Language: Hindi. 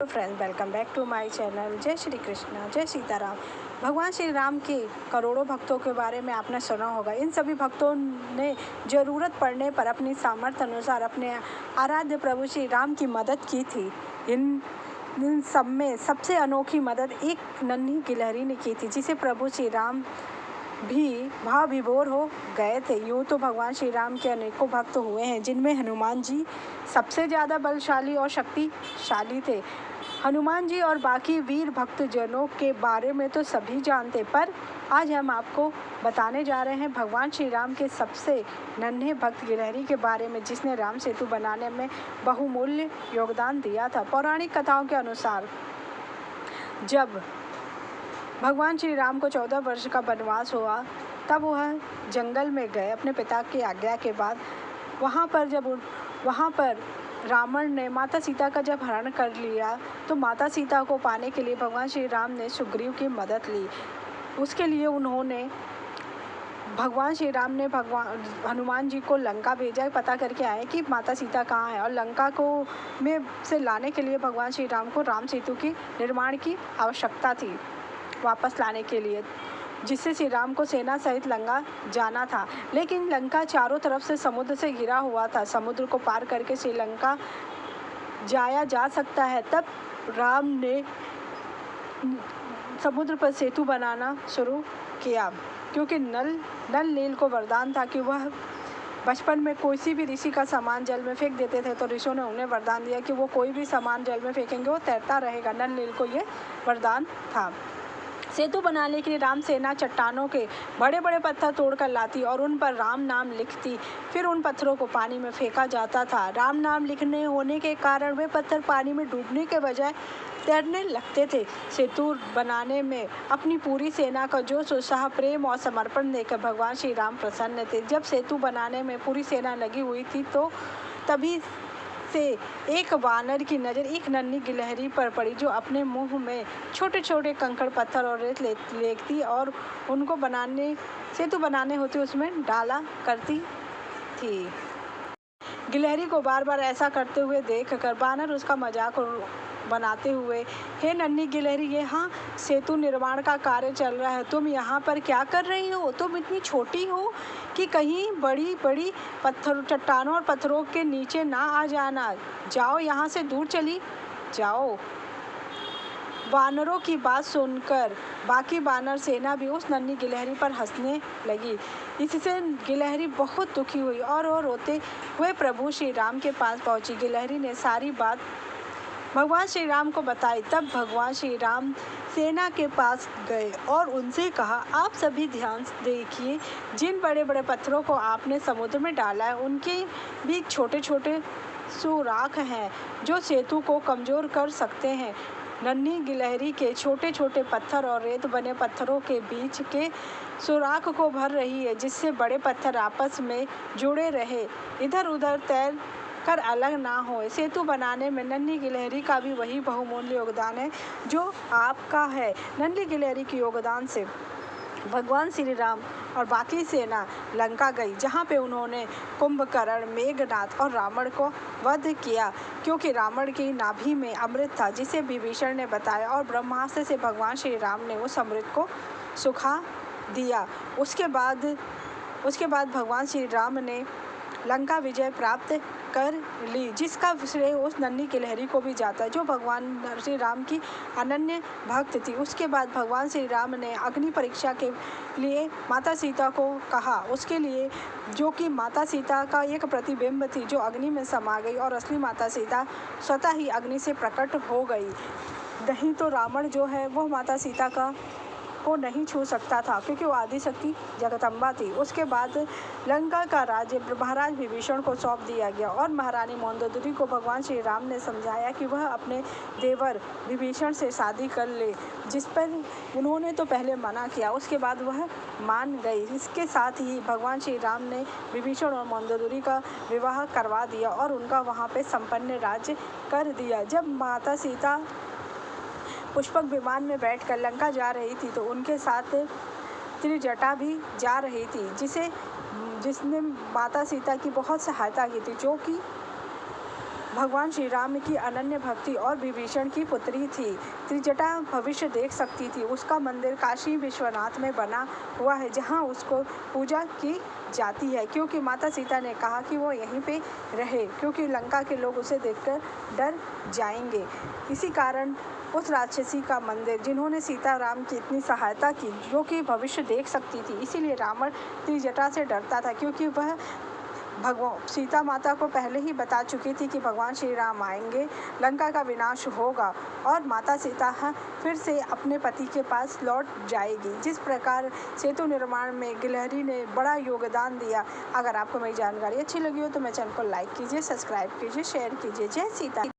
तो friends, welcome back to my channel. जय श्री कृष्णा, जय सीताराम। भगवान श्री राम के करोड़ों भक्तों के बारे में आपने सुना होगा। इन सभी भक्तों ने ज़रूरत पड़ने पर अपनी सामर्थ्य अनुसार अपने आराध्य प्रभु श्री राम की मदद की थी। इन सब में सबसे अनोखी मदद एक नन्ही गिलहरी ने की थी, जिसे प्रभु श्री राम भी भाव विभोर हो गए थे। यूँ तो भगवान श्री राम के अनेकों भक्त हुए हैं, जिनमें हनुमान जी सबसे ज़्यादा बलशाली और शक्तिशाली थे। हनुमान जी और बाकी वीर भक्तजनों के बारे में तो सभी जानते, पर आज हम आपको बताने जा रहे हैं भगवान श्री राम के सबसे नन्हे भक्त गिलहरी के बारे में, जिसने राम सेतु बनाने में बहुमूल्य योगदान दिया था। पौराणिक कथाओं के अनुसार जब भगवान श्री राम को 14 वर्ष का वनवास हुआ, तब वह जंगल में गए अपने पिता की आज्ञा के बाद। वहाँ पर रावण ने माता सीता का जब हरण कर लिया, तो माता सीता को पाने के लिए भगवान श्री राम ने सुग्रीव की मदद ली। उसके लिए भगवान श्री राम ने हनुमान जी को लंका भेजा, पता करके आए कि माता सीता कहाँ है, और लंका से लाने के लिए भगवान श्री राम को राम सेतु की निर्माण की आवश्यकता थी वापस लाने के लिए, जिससे श्री राम को सेना सहित लंका जाना था। लेकिन लंका चारों तरफ से समुद्र से घिरा हुआ था। समुद्र को पार करके श्रीलंका जाया जा सकता है। तब राम ने समुद्र पर सेतु बनाना शुरू किया, क्योंकि नल नील को वरदान था कि वह बचपन में कोई सी भी ऋषि का सामान जल में फेंक देते थे, तो ऋषियों ने उन्हें वरदान दिया कि वो कोई भी सामान जल में फेंकेंगे वो तैरता रहेगा। नल नील को ये वरदान था। सेतु बनाने के लिए राम सेना चट्टानों के बड़े बड़े पत्थर तोड़कर लाती और उन पर राम नाम लिखती। फिर उन पत्थरों को पानी में फेंका जाता था। राम नाम लिखने होने के कारण वे पत्थर पानी में डूबने के बजाय तैरने लगते थे। सेतु बनाने में अपनी पूरी सेना का जोश, उत्साह, प्रेम और समर्पण देकर भगवान श्री राम प्रसन्न थे। जब सेतु बनाने में पूरी सेना लगी हुई थी, तो तभी से एक वानर की नज़र एक नन्ही गिलहरी पर पड़ी, जो अपने मुंह में छोटे छोटे कंकड़, पत्थर और रेत लेती और उनको सेतु बनाने होते उसमें डाला करती थी। गिलहरी को बार बार ऐसा करते हुए देखकर वानर उसका मजाक बनाते हुए, हे नन्ही गिलहरी, यहाँ सेतु निर्माण का कार्य चल रहा है, तुम यहाँ पर क्या कर रही हो? तुम इतनी छोटी हो कि कहीं बड़ी बड़ी चट्टानों और पत्थरों के नीचे ना आ जाना। जाओ, यहाँ से दूर चली जाओ। वानरों की बात सुनकर बाकी वानर सेना भी उस नन्ही गिलहरी पर हंसने लगी। इससे गिलहरी बहुत दुखी हुई और रोते हुए प्रभु श्री राम के पास पहुंची। गिलहरी ने सारी बात भगवान श्री राम को बताई। तब भगवान श्री राम सेना के पास गए और उनसे कहा, आप सभी ध्यान से देखिए, जिन बड़े बड़े पत्थरों को आपने समुद्र में डाला है, उनके भी छोटे छोटे सुराख हैं, जो सेतु को कमज़ोर कर सकते हैं। नन्ही गिलहरी के छोटे छोटे पत्थर और रेत बने पत्थरों के बीच के सुराख को भर रही है, जिससे बड़े पत्थर आपस में जुड़े रहे, इधर उधर तैर कर अलग ना हो। सेतु बनाने में नन्ही गिलहरी का भी वही बहुमूल्य योगदान है जो आपका है। नन्ही गिलहरी के योगदान से भगवान श्री राम और बाकी सेना लंका गई, जहाँ पे उन्होंने कुंभकर्ण, मेघनाद और रावण को वध किया, क्योंकि रावण की नाभि में अमृत था, जिसे विभीषण ने बताया और ब्रह्मास्त्र से भगवान श्री राम ने उस अमृत को सुखा दिया। उसके बाद भगवान श्री राम ने लंका विजय प्राप्त कर ली, जिसका श्रेय उस नन्ही गिलहरी को भी जाता है, जो भगवान श्री राम की अनन्य भक्त थी। उसके बाद भगवान श्री राम ने अग्नि परीक्षा के लिए माता सीता को कहा, उसके लिए जो कि माता सीता का एक प्रतिबिंब थी, जो अग्नि में समा गई और असली माता सीता स्वतः ही अग्नि से प्रकट हो गई। नहीं तो रावण जो है वो माता सीता को नहीं छू सकता था, क्योंकि वो आदिशक्ति जगदम्बा थी। उसके बाद लंका का राज्य महाराज विभीषण को सौंप दिया गया और महारानी मंदोदरी को भगवान श्री राम ने समझाया कि वह अपने देवर विभीषण से शादी कर ले, जिस पर उन्होंने तो पहले मना किया, उसके बाद वह मान गई। इसके साथ ही भगवान श्री राम ने विभीषण और मंदोदरी का विवाह करवा दिया और उनका वहाँ पे संपन्न राज्य कर दिया। जब माता सीता पुष्पक विमान में बैठकर लंका जा रही थी, तो उनके साथ त्रिजटा भी जा रही थी, जिसने माता सीता की बहुत सहायता की थी, जो कि भगवान श्री राम की अनन्य भक्ति और विभीषण की पुत्री थी। त्रिजटा भविष्य देख सकती थी। उसका मंदिर काशी विश्वनाथ में बना हुआ है, जहाँ उसको पूजा की जाती है, क्योंकि माता सीता ने कहा कि वो यहीं पे रहे, क्योंकि लंका के लोग उसे देखकर डर जाएंगे। इसी कारण उस राक्षसी का मंदिर, जिन्होंने सीता राम की इतनी सहायता की, जो कि भविष्य देख सकती थी, इसीलिए रावण त्रिजटा से डरता था, क्योंकि वह भगवान सीता माता को पहले ही बता चुकी थी कि भगवान श्री राम आएंगे, लंका का विनाश होगा और माता सीता फिर से अपने पति के पास लौट जाएगी। जिस प्रकार सेतु निर्माण में गिलहरी ने बड़ा योगदान दिया। अगर आपको मेरी जानकारी अच्छी लगी हो तो मेरे चैनल को लाइक कीजिए, सब्सक्राइब कीजिए, शेयर कीजिए। जय सीता।